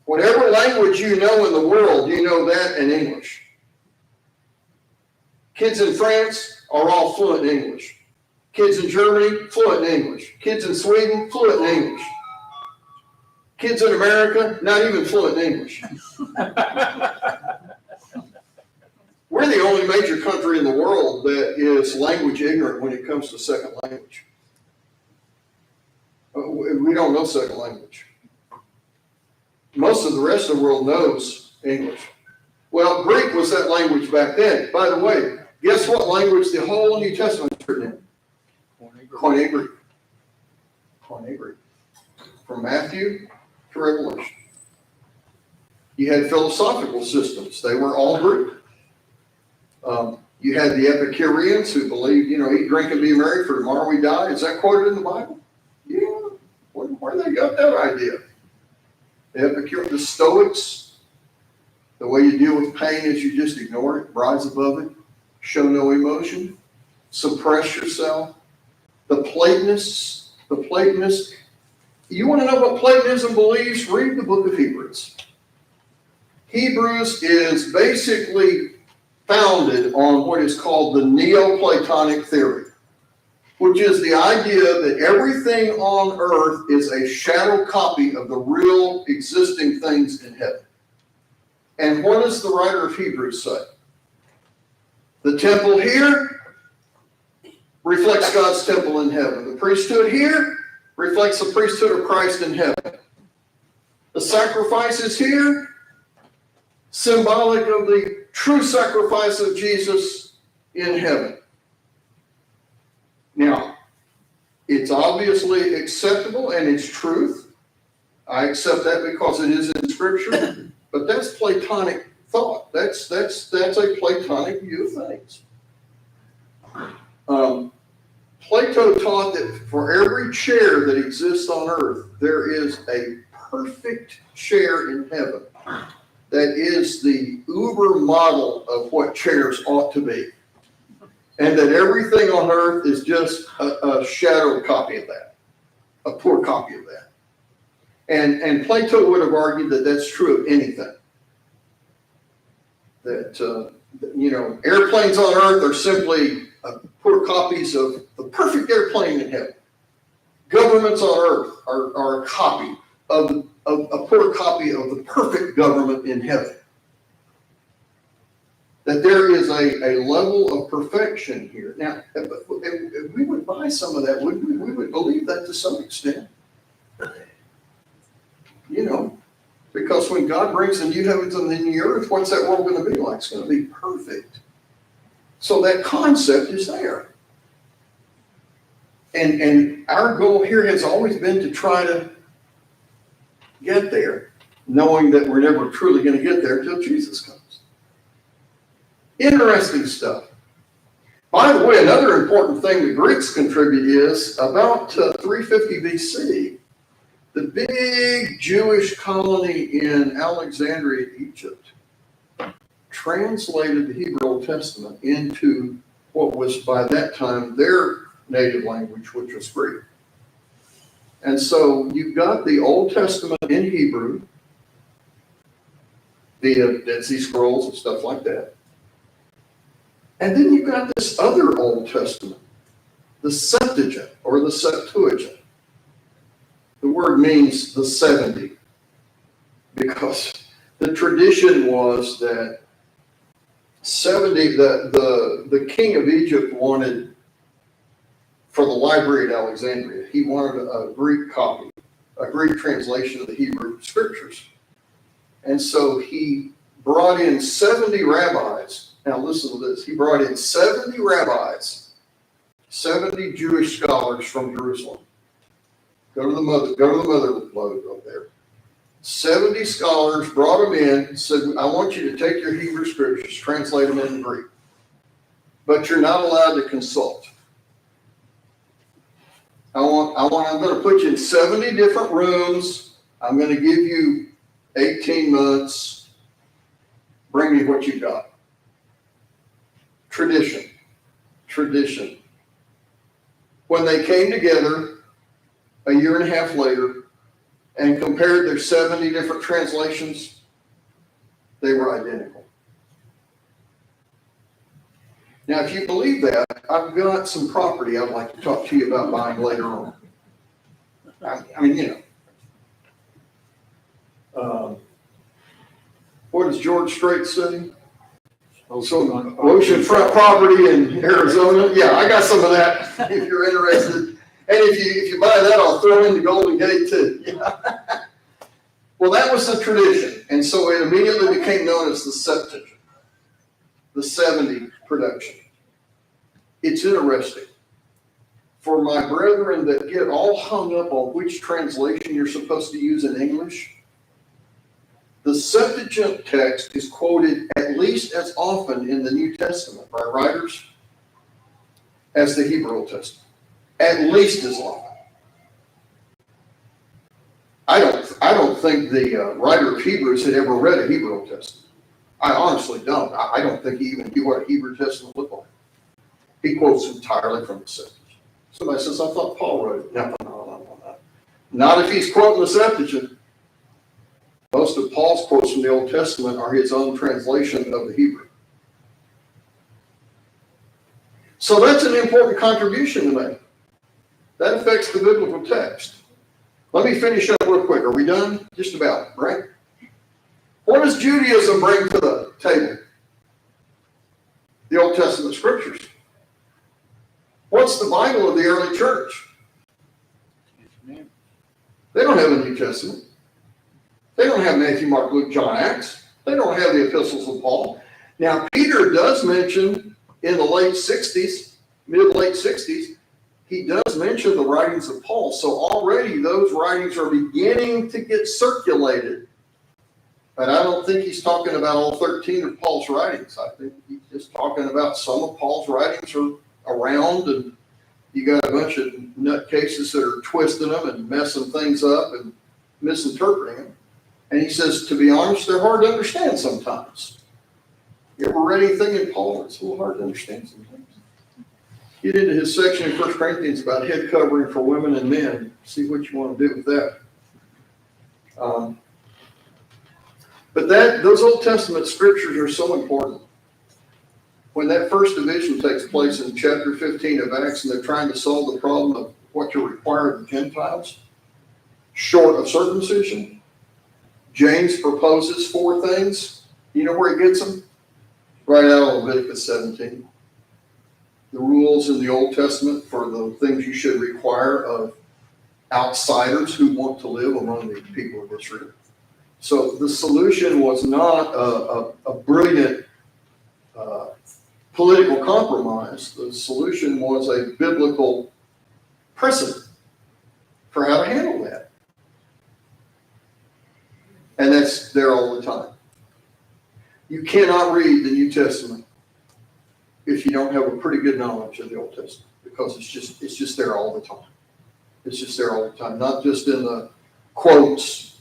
Whatever language you know in the world, you know that in English. Kids in France are all fluent in English. Kids in Germany, fluent in English. Kids in Sweden, fluent in English. Kids in America, not even fluent in English. We're the only major country in the world that is language ignorant when it comes to second language. We don't know second language. Most of the rest of the world knows English. Well, Greek was that language back then. By the way, guess what language the whole New Testament is written in? Koine Greek. Koine Greek. From Matthew to Revelation. You had philosophical systems. They were all Greek. You had the Epicureans who believed, eat, drink, and be merry, for tomorrow we die. Is that quoted in the Bible? Yeah. Where they got that idea? The Epicureans, the Stoics, the way you deal with pain is you just ignore it, rise above it, show no emotion, suppress yourself. The Platonists, you want to know what Platonism believes? Read the book of Hebrews. Hebrews is basically founded on what is called the Neoplatonic theory, which is the idea that everything on earth is a shadow copy of the real existing things in heaven. And what does the writer of Hebrews say? The temple here reflects God's temple in heaven. The priesthood here reflects the priesthood of Christ in heaven. The sacrifices here, symbolic of the true sacrifice of Jesus in heaven. Now, it's obviously acceptable and it's truth. I accept that because it is in Scripture, but that's Platonic thought. That's a Platonic view of things. Plato taught that for every chair that exists on earth, there is a perfect chair in heaven that is the uber model of what chairs ought to be. And that everything on earth is just a shadow copy of that, a poor copy of that. And Plato would have argued that that's true of anything. That, airplanes on earth are simply poor copies of the perfect airplane in heaven. Governments on earth are a copy of a poor copy of the perfect government in heaven. That there is a level of perfection here. Now, if we would buy some of that, wouldn't we? We would believe that to some extent. Because when God brings the new heavens and the new earth, what's that world going to be like? It's going to be perfect. So that concept is there. And our goal here has always been to try to get there, knowing that we're never truly going to get there until Jesus comes. Interesting stuff. By the way, another important thing the Greeks contribute is about 350 BC, the big Jewish colony in Alexandria, Egypt, translated the Hebrew Old Testament into what was by that time their native language, which was Greek. And so you've got the Old Testament in Hebrew, the Dead Sea Scrolls and stuff like that. And then you've got this other Old Testament, the Septuagint or the Septuagint. The word means the 70, because the tradition was that 70, the king of Egypt wanted, for the library at Alexandria, he wanted a Greek copy, a Greek translation of the Hebrew scriptures. And so he brought in 70 rabbis. Now listen to this. He brought in 70 rabbis, 70 Jewish scholars from Jerusalem. Go to the mother lode up there. 70 scholars, brought them in, and said, I want you to take your Hebrew scriptures, translate them into Greek. But you're not allowed to consult. I'm going to put you in 70 different rooms. I'm going to give you 18 months. Bring me what you got. Tradition. When they came together a year and a half later and compared their 70 different translations, they were identical. Now, if you believe that, I've got some property I'd like to talk to you about buying later on. What does George Strait say? Some oceanfront property in Arizona. Yeah, I got some of that if you're interested. And if you buy that, I'll throw in the Golden Gate too. Yeah. Well, that was the tradition. And so it immediately became known as the Septuagint, the 70 production. It's interesting. For my brethren that get all hung up on which translation you're supposed to use in English, the Septuagint text is quoted at least as often in the New Testament by writers as the Hebrew Old Testament. At least as often. I don't think the writer of Hebrews had ever read a Hebrew Old Testament. I honestly don't. I don't think he even knew what a Hebrew Testament looked like. He quotes entirely from the Septuagint. Somebody says, I thought Paul wrote it. No. Not if he's quoting the Septuagint. Most of Paul's quotes from the Old Testament are his own translation of the Hebrew. So that's an important contribution to make. That affects the biblical text. Let me finish up real quick. Are we done? Just about, right? What does Judaism bring to the table? The Old Testament scriptures. What's the Bible of the early church? They don't have a New Testament. They don't have Matthew, Mark, Luke, John, Acts. They don't have the epistles of Paul. Now, Peter does mention in the late 60s, mid-late 60s, he does mention the writings of Paul. So already those writings are beginning to get circulated. But I don't think he's talking about all 13 of Paul's writings. I think he's just talking about some of Paul's writings are around, and you got a bunch of nutcases that are twisting them and messing things up and misinterpreting them. And he says, to be honest, they're hard to understand sometimes. You ever read anything in Paul that's a little hard to understand sometimes? Get into his section in 1 Corinthians about head covering for women and men. See what you want to do with that. But those Old Testament scriptures are so important. When that first division takes place in chapter 15 of Acts, and they're trying to solve the problem of what to require of the Gentiles, short of circumcision, James proposes 4 things. You know where he gets them? Right out of Leviticus 17. The rules in the Old Testament for the things you should require of outsiders who want to live among the people of Israel. So the solution was not a brilliant political compromise. The solution was a biblical precedent for how to handle that. And that's there all the time. You cannot read the New Testament if you don't have a pretty good knowledge of the Old Testament, because it's just there all the time. It's just there all the time, not just in the quotes,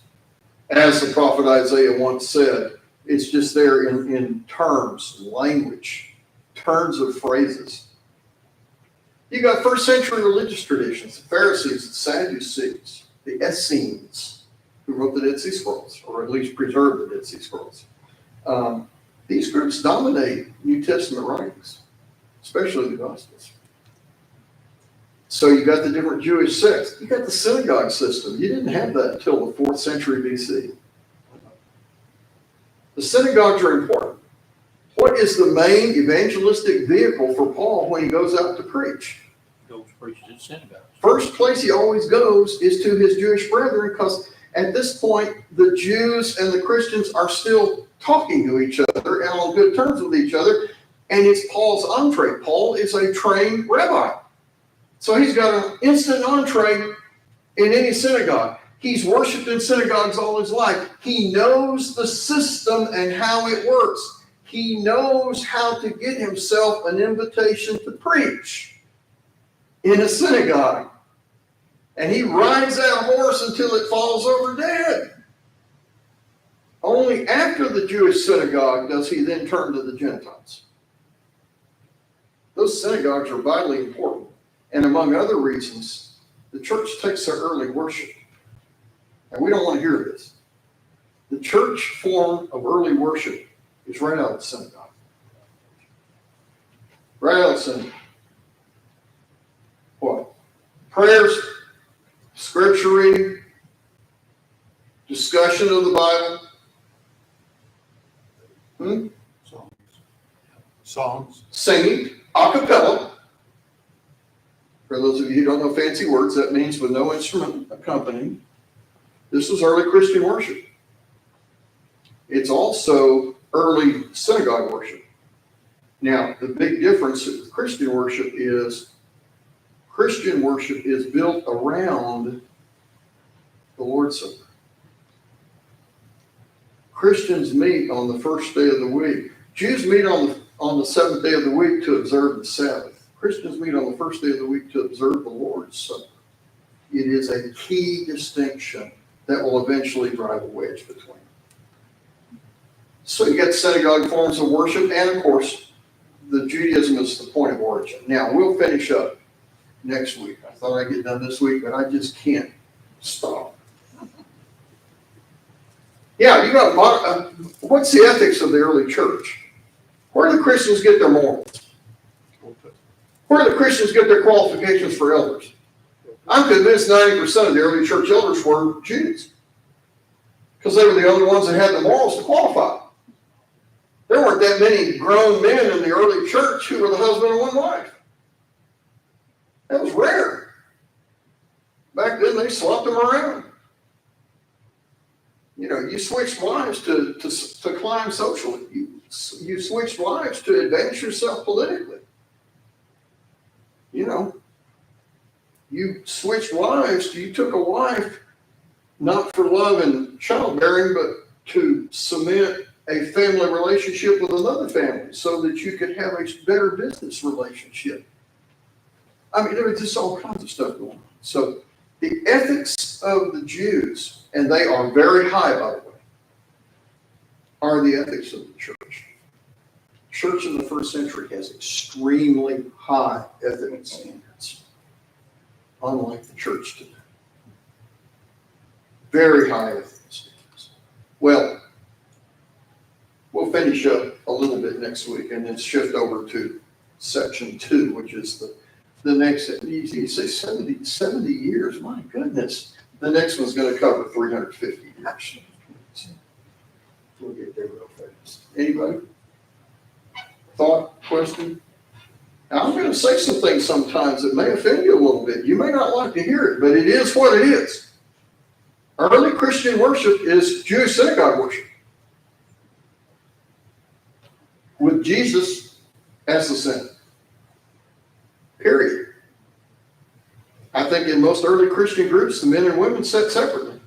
as the prophet Isaiah once said. It's just there in terms, language, turns of phrases. You got first century religious traditions, the Pharisees, the Sadducees, the Essenes, who wrote the Dead Sea Scrolls, or at least preserved the Dead Sea Scrolls. These groups dominate New Testament writings, especially the Gospels. So you got the different Jewish sects. You got the synagogue system. You didn't have that until the 4th century BC. The synagogues are important. What is the main evangelistic vehicle for Paul when he goes out to preach? Goes preaches at synagogues. First place he always goes is to his Jewish brethren, because at this point, the Jews and the Christians are still talking to each other and on good terms with each other, and it's Paul's entree. Paul is a trained rabbi. So he's got an instant entree in any synagogue. He's worshiped in synagogues all his life. He knows the system and how it works. He knows how to get himself an invitation to preach in a synagogue. And he rides that horse until it falls over dead. Only after the Jewish synagogue does he then turn to the Gentiles. Those synagogues are vitally important. And among other reasons, the church takes their early worship. And we don't want to hear this. The church form of early worship is right out of the synagogue. Right out of the synagogue. What? Prayers, scripture reading, discussion of the Bible. Songs. Singing, a cappella. For those of you who don't know fancy words, that means with no instrument accompanying. This was early Christian worship. It's also early synagogue worship. Now, the big difference with Christian worship is built around the Lord's Supper. Christians meet on the first day of the week. Jews meet on the seventh day of the week to observe the Sabbath. Christians meet on the first day of the week to observe the Lord's Supper. It is a key distinction that will eventually drive a wedge between them. So you got synagogue forms of worship, and of course, the Judaism is the point of origin. Now, we'll finish up next week. I thought I'd get done this week, but I just can't stop. Yeah, you got, what's the ethics of the early church? Where do the Christians get their morals? Where do the Christians get their qualifications for elders? I'm convinced 90% of the early church elders were Jews. Because they were the only ones that had the morals to qualify. There weren't that many grown men in the early church who were the husband of one wife. That was rare. Back then, they swapped them around. You know, you switched wives to climb socially. You switched wives to advance yourself politically. You know, you switched wives. You took a wife not for love and childbearing, but to cement a family relationship with another family so that you could have a better business relationship. I mean, there was just all kinds of stuff going on. So the ethics of the Jews, and they are very high, by the way, are the ethics of the church. Church in the first century has extremely high ethical standards, unlike the church today. Very high ethical standards. Well, we'll finish up a little bit next week and then shift over to section 2, which is the next, you say 70 years, my goodness. The next one's going to cover 350 years. We'll get there real fast. Anybody? Thought, question? Now, I'm going to say some things sometimes that may offend you a little bit. You may not like to hear it, but it is what it is. Early Christian worship is Jewish synagogue worship, with Jesus as the center. Period. I think in most early Christian groups, the men and women sat separately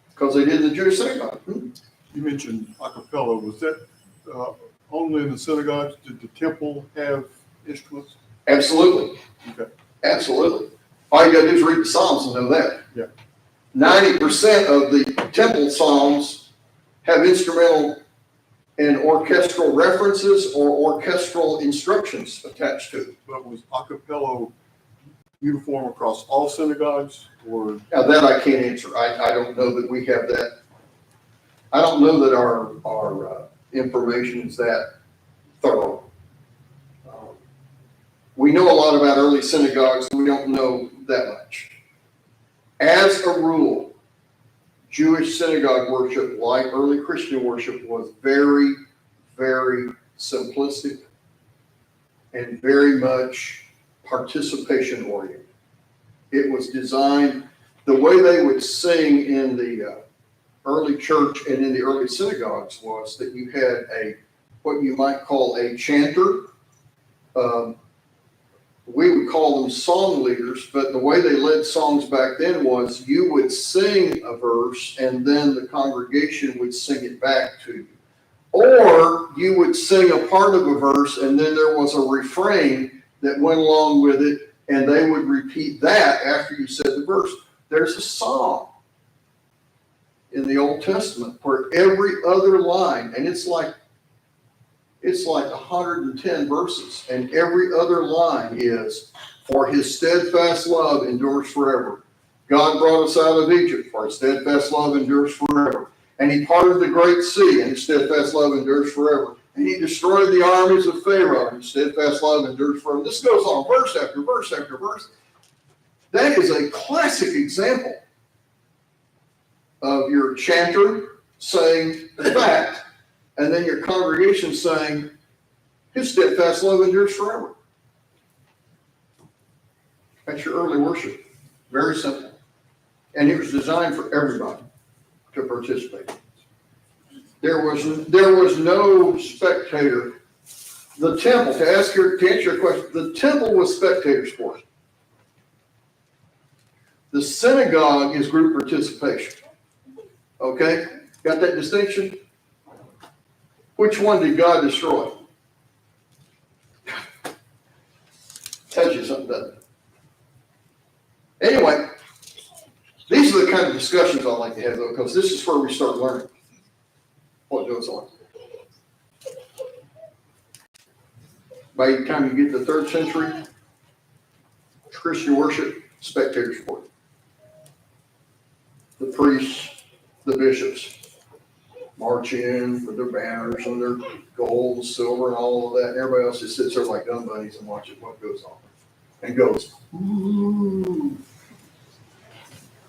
because they did in the Jewish synagogue. You mentioned a cappella. Was that only in the synagogues? Did the temple have instruments? Absolutely. Okay. Absolutely. All you got to do is read the Psalms and know that. Yeah. 90% of the temple Psalms have instrumental and orchestral references or orchestral instructions attached to it. But was a cappella uniform across all synagogues, or? Now that I can't answer. I don't know that we have that. I don't know that our information is that thorough. We know a lot about early synagogues. We don't know that much. As a rule, Jewish synagogue worship, like early Christian worship, was very, very simplistic and very much participation oriented. It was designed, the way they would sing in the early church and in the early synagogues was that you had what you might call a chanter. We would call them song leaders, but the way they led songs back then was you would sing a verse and then the congregation would sing it back to you. Or you would sing a part of a verse and then there was a refrain that went along with it and they would repeat that after you said the verse. There's a song in the Old Testament where every other line, and it's like 110 verses, and every other line is, for his steadfast love endures forever. God brought us out of Egypt, for his steadfast love endures forever. And he parted the great sea, and his steadfast love endures forever. And he destroyed the armies of Pharaoh, and his steadfast love endures forever. This goes on verse after verse after verse. That is a classic example of your chanter saying the fact, and then your congregation saying, his steadfast love endures forever. That's your early worship. Very simple. And it was designed for everybody to participate. There was no spectator. The temple, to answer your question, the temple was spectator sport. The synagogue is group participation. Okay? Got that distinction? Which one did God destroy? Tells you something, doesn't it? Anyway, these are the kind of discussions I like to have, though, because this is where we start learning what goes on. By the time you get to the 3rd century, Christian worship, spectator sport. the priests, the bishops march in with their banners and their gold and silver and all of that. And everybody else just sits there like dumb bunnies and watches what goes on and goes, ooh.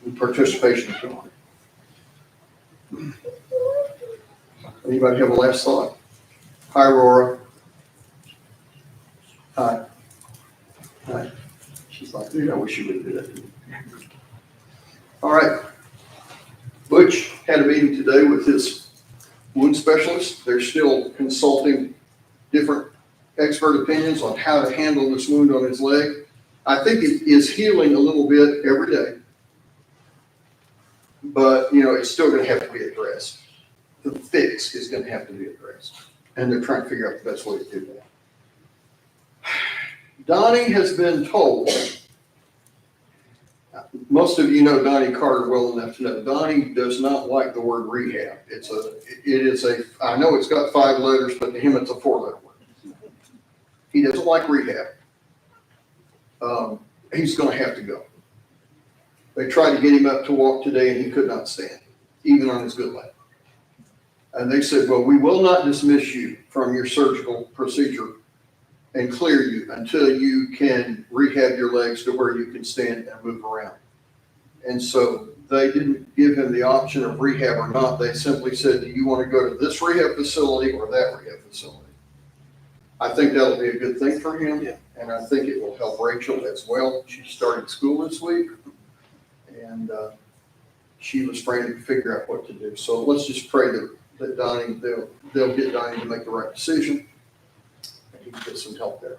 And participation is gone. Anybody have a last thought? Hi, Aurora. Hi. Hi. She's like, dude, I wish you would do that to me. All right. Butch had a meeting today with his wound specialist. They're still consulting different expert opinions on how to handle this wound on his leg. I think it is healing a little bit every day. But, you know, it's still going to have to be addressed. The fix is going to have to be addressed. And they're trying to figure out the best way to do that. Donnie has been told, most of you know Donnie Carter well enough to know, Donnie does not like the word rehab. I know it's got 5 letters, but to him it's a 4-letter word. He doesn't like rehab. He's going to have to go. They tried to get him up to walk today and he could not stand, even on his good leg. And they said, well, we will not dismiss you from your surgical procedure and clear you until you can rehab your legs to where you can stand and move around. And so they didn't give him the option of rehab or not. They simply said, do you want to go to this rehab facility or that rehab facility? I think that'll be a good thing for him. Yeah. And I think it will help Rachel as well. She started school this week and she was trying to figure out what to do. So let's just pray that Donnie, they'll get Donnie to make the right decision. And he can get some help there.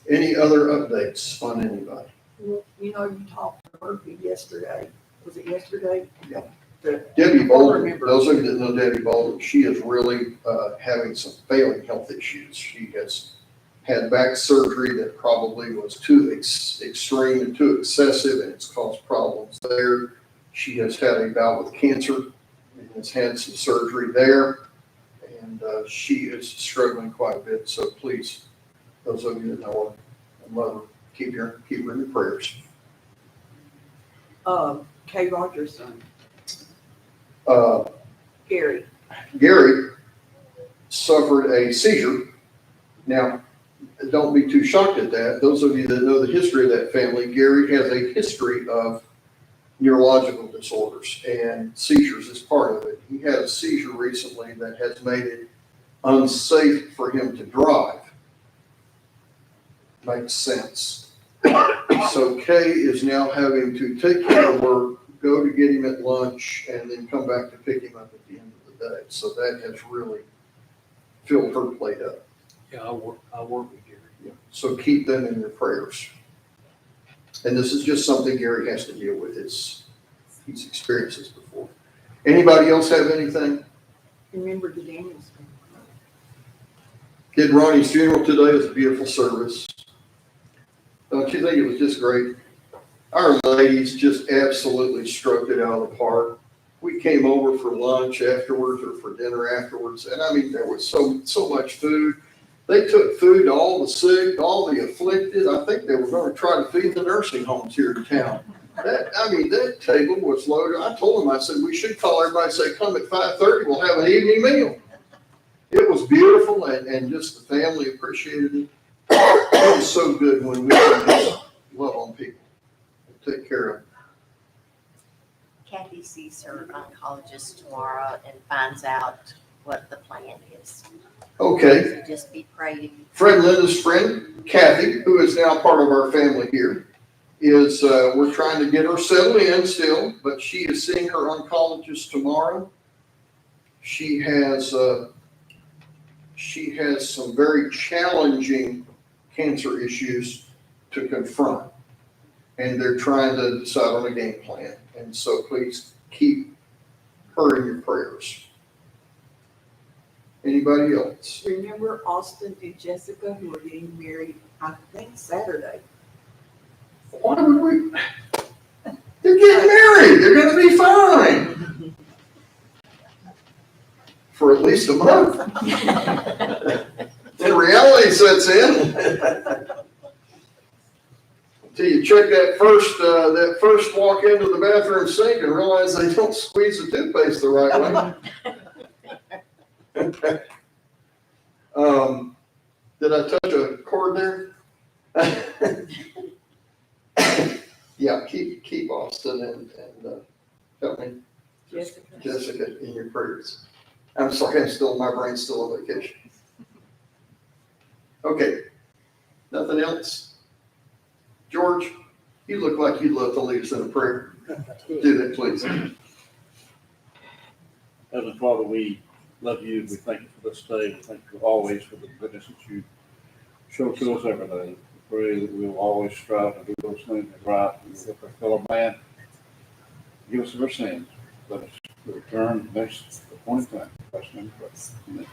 Any other updates on anybody? Well, you know, you talked to Murphy yesterday. Was it yesterday? Yeah. The- Debbie I Bolden, remember. those of you that know Debbie Bolden, she is really having some failing health issues. She has had back surgery that probably was too extreme and too excessive, and it's caused problems there. She has had a bout with cancer and has had some surgery there, and she is struggling quite a bit. So please, those of you that know her and love her, keep her in your prayers. Kay Rogers' son, Uh, Gary. Gary suffered a seizure. Now, don't be too shocked at that. Those of you that know the history of that family, Gary has a history of neurological disorders, and seizures is part of it. He had a seizure recently that has made it unsafe for him to drive. Makes sense. So Kay is now having to take care of work, go to get him at lunch, and then come back to pick him up at the end of the day. So that has really filled her plate up. Yeah, I work with Gary. Yeah. So keep them in your prayers. And this is just something Gary has to deal with. He's experienced this before. Anybody else have anything? Remember the Daniels? Kid Ronnie's funeral today was a beautiful service. Don't you think it was just great? Our ladies just absolutely stroked it out of the park. We came over for lunch afterwards or for dinner afterwards, and I mean, there was so much food. They took food to all the sick, all the afflicted. I think they were going to try to feed the nursing homes here in town. That table was loaded. I told them, I said, we should call everybody and say, come at 5:30, we'll have an evening meal. It was beautiful, and just the family appreciated it. It was so good when we can just love on people and take care of them. Kathy sees her oncologist tomorrow and finds out what the plan is. Okay, So just be praying. Fred and Linda's friend, Kathy, who is now part of our family here, is, we're trying to get her settled in still, but she is seeing her oncologist tomorrow. She has some very challenging cancer issues to confront, and they're trying to decide on a game plan. And so please keep her in your prayers. Anybody else? Remember Austin and Jessica who are getting married, I think Saturday? Why would we? They're getting married. They're going to be fine. For at least a month. Then reality sets in. till you check that first walk into the bathroom sink and realize they don't squeeze the toothpaste the right way. Did I touch a chord there? Yeah, keep Austin and help me, Jessica, in your prayers. I'm sorry, my brain's still on vacation. Okay, nothing else? George, you look like you'd love to lead us in a prayer. Do that, please. Heavenly Father, we love you. We thank you for this day. We thank you always for the goodness that you show to us every day. We pray that we will always strive to do those things that are right and with our fellow man. Give us our sins. Let us return next appointed time. That's my prayer. Amen.